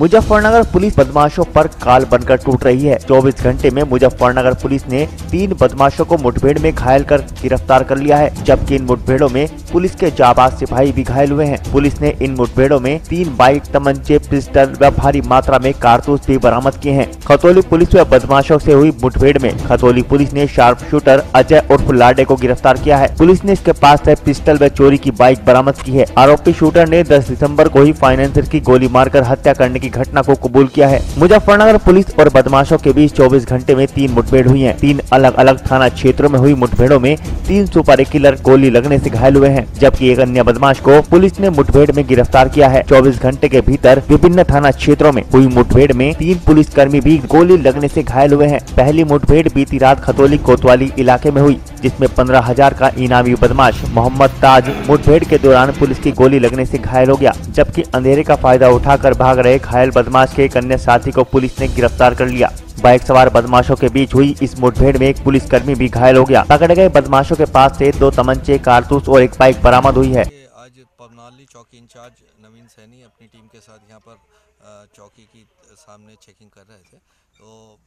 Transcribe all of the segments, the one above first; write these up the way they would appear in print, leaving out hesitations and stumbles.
Muzaffarnagar police बदमाशों पर काल बनकर टूट रही है। 24 घंटे में मुजफ्फरनगर पुलिस ने 3 बदमाशों को मुठभेड़ में घायल कर गिरफ्तार कर लिया है, जबकि इन मुठभेड़ों में पुलिस के जाबाज सिपाही भी घायल हुए हैं। पुलिस ने इन मुठभेड़ों में 3 बाइक, तमंचे, पिस्टल व भारी मात्रा में कारतूस भी बरामद किए हैं। खतौली पुलिस व बदमाशों से हुई मुठभेड़ में खतौली पुलिस ने शार्प शूटर अजय उर्फ लाडे को गिरफ्तार किया है। पुलिस ने इसके पास से पिस्टल व चोरी की बाइक बरामद की है। आरोपी शूटर ने 10 दिसंबर को ही फाइनेंसर की गोली मारकर हत्या करने की घटना को कबूल किया है। मुजफ्फरनगर पुलिस और बदमाशों के बीच 24 घंटे में 3 मुठभेड़ हुई हैं। 3 अलग अलग थाना क्षेत्रों में हुई मुठभेड़ों में 3 सुपारी किलर गोली लगने से घायल हुए हैं, जबकि एक अन्य बदमाश को पुलिस ने मुठभेड़ में गिरफ्तार किया है। 24 घंटे के भीतर विभिन्न थाना क्षेत्रों में हुई मुठभेड़ में 3 पुलिसकर्मी भी गोली लगने से घायल हुए हैं। पहली मुठभेड़ बीती रात खतौली कोतवाली इलाके में हुई, जिसमें 15,000 का इनामी बदमाश मोहम्मद ताज मुठभेड़ के दौरान पुलिस की गोली लगने से घायल हो गया, जबकि अंधेरे का फायदा उठाकर भाग रहे घायल बदमाश के एक अन्य साथी को पुलिस ने गिरफ्तार कर लिया। बाइक सवार बदमाशों के बीच हुई इस मुठभेड़ में एक पुलिसकर्मी भी घायल हो गया। पकड़े गए बदमाशों के पास से 2 तमंचे, कारतूस और एक बाइक बरामद हुई है। आज पवनाली चौकी इंचार्ज नवीन सैनी अपनी टीम के साथ यहाँ पर चौकी की सामने चेकिंग कर रहे थे, तो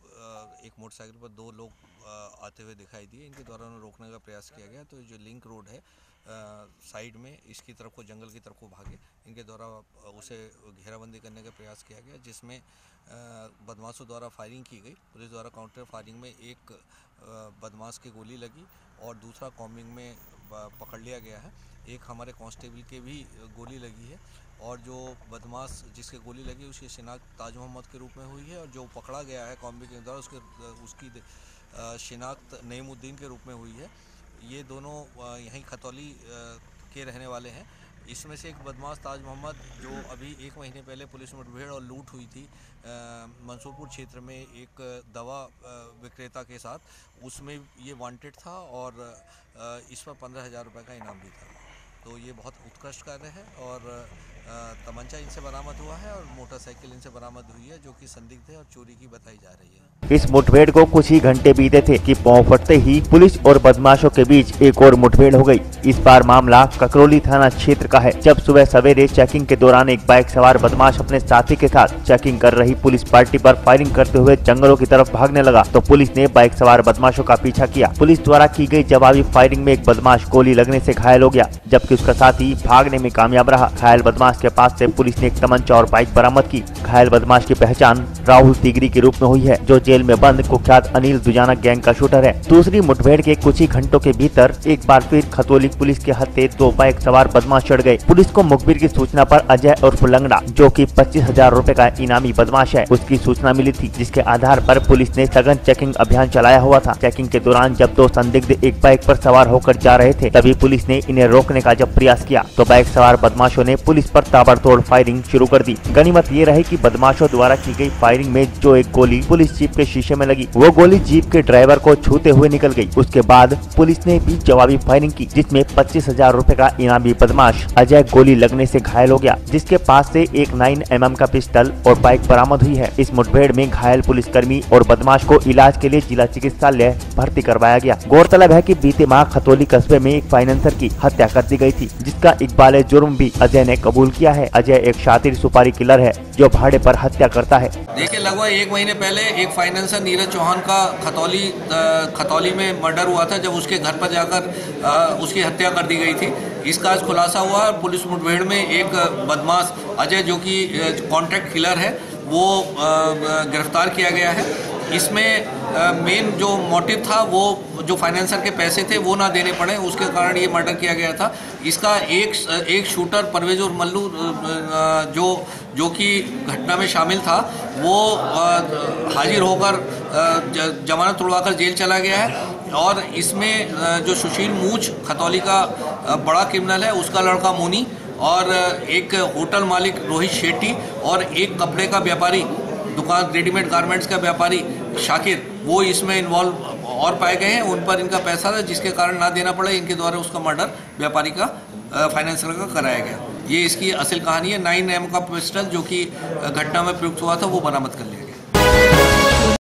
एक मोटरसाइकिल पर 2 लोग आते हुए दिखाई दिए। इनके द्वारा उन्हें रोकने का प्रयास किया गया, तो जो लिंक रोड है साइड में, इसकी तरफ को जंगल की तरफ को भागे। इनके द्वारा उसे घेराबंदी करने का प्रयास किया गया, जिसमें बदमाशों द्वारा फायरिंग की गई। पुलिस द्वारा काउंटर फायरिंग में एक बदमाश की गोली लगी और दूसरा कॉम्बिंग में पकड़ लिया गया है। एक हमारे कांस्टेबल के भी गोली लगी है, और जो बदमाश जिसके गोली लगी उसकी शिनाख्त ताज मोहम्मद के रूप में हुई है, और जो पकड़ा गया है कॉम्बिंग के द्वारा उसकी शिनाख्त नईमुद्दीन के रूप में हुई है। ये दोनों यहीं खतौली के रहने वाले हैं। इसमें से एक बदमाश ताज मोहम्मद, जो अभी 1 महीने पहले पुलिस मुठभेड़ और लूट हुई थी मंसूरपुर क्षेत्र में एक दवा विक्रेता के साथ, उसमें ये वांटेड था और इस पर 15,000 रुपये का इनाम भी था। तो ये बहुत उत्कृष्ट कार्य है, और तमंचा इनसे बरामद हुआ है और मोटरसाइकिल इनसे बरामद हुई है, जो कि संदिग्ध है और चोरी की बताई जा रही है। इस मुठभेड़ को कुछ ही घंटे बीते थे कि पांव फटते ही पुलिस और बदमाशों के बीच एक और मुठभेड़ हो गई। इस बार मामला ककरौली थाना क्षेत्र का है, जब सुबह सवेरे चेकिंग के दौरान एक बाइक सवार बदमाश अपने साथी के साथ चेकिंग कर रही पुलिस पार्टी पर फायरिंग करते हुए जंगलों की तरफ भागने लगा, तो पुलिस ने बाइक सवार बदमाशों का पीछा किया। पुलिस द्वारा की गई जवाबी फायरिंग में एक बदमाश गोली लगने से घायल हो गया, जबकि उसका साथी भागने में कामयाब रहा। घायल बदमाश के पास से पुलिस ने एक तमंचा और बाइक बरामद की। घायल बदमाश की पहचान राहुल तिगरी के रूप में हुई है, जो जेल में बंद कुख्यात अनिल दुजाना गैंग का शूटर है। दूसरी मुठभेड़ के कुछ ही घंटों के भीतर एक बार फिर खतौली पुलिस के हत्थे 2 बाइक सवार बदमाश चढ़ गए। पुलिस को मुखबिर की सूचना पर अजय उर्फ लंगड़ा, जो कि 25,000 रुपए का इनामी बदमाश है, उसकी सूचना मिली थी, जिसके आधार पर पुलिस ने सघन चेकिंग अभियान चलाया हुआ था। चेकिंग के दौरान जब 2 संदिग्ध एक बाइक पर सवार होकर जा रहे थे, तभी पुलिस ने इन्हें रोकने का जब प्रयास किया, तो बाइक सवार बदमाशों ने पुलिस पर ताबड़तोड़ फायरिंग शुरू कर दी। गनीमत ये रही कि बदमाशों द्वारा की गई फायरिंग में जो एक गोली पुलिस जीप के शीशे में लगी, वो गोली जीप के ड्राइवर को छूते हुए निकल गई। उसके बाद पुलिस ने भी जवाबी फायरिंग की, जिसमें 25,000 रुपए का इनामी बदमाश अजय गोली लगने से घायल हो गया, जिसके पास से एक 9mm का पिस्टल और बाइक बरामद हुई है। इस मुठभेड़ में घायल पुलिसकर्मी और बदमाश को इलाज के लिए जिला चिकित्सालय भर्ती करवाया गया। गौरतलब है कि बीते माह खतौली कस्बे में एक फाइनेंसर की हत्या कर दी गई थी, जिसका इकबाल जुर्म भी अजय ने कबूल किया है। अजय एक शातिर सुपारी किलर है, जो भाड़े पर हत्या करता है। देखिए, लगभग 1 महीने पहले एक फाइनेंसर नीरज चौहान का खतौली में मर्डर हुआ था, जब उसके घर पर जाकर उसकी हत्या कर दी गई थी। इसका आज खुलासा हुआ। पुलिस मुठभेड़ में एक बदमाश अजय, जो कि कॉन्ट्रैक्ट किलर है, वो गिरफ्तार किया गया है। इसमें मेन जो मोटिव था, वो जो फाइनेंसर के पैसे थे वो ना देने पड़े, उसके कारण ये मर्डर किया गया था। इसका एक शूटर परवेज और मल्लू, जो कि घटना में शामिल था, वो हाजिर होकर जमानत तोड़वाकर जेल चला गया है। और इसमें जो सुशील मूछ खतौली का बड़ा क्रिमिनल है, उसका लड़का मोनी, और एक होटल मालिक रोहित शेट्टी, और एक कपड़े का व्यापारी, दुकान रेडीमेड गारमेंट्स का व्यापारी शाकिर, वो इसमें इन्वॉल्व और पाए गए हैं। उन पर इनका पैसा था, जिसके कारण ना देना पड़े, इनके द्वारा उसका मर्डर व्यापारी का फाइनेंसर का कराया गया। ये इसकी असल कहानी है। 9M का पिस्टल, जो कि घटना में प्रयुक्त हुआ था, वो बरामद कर लिया।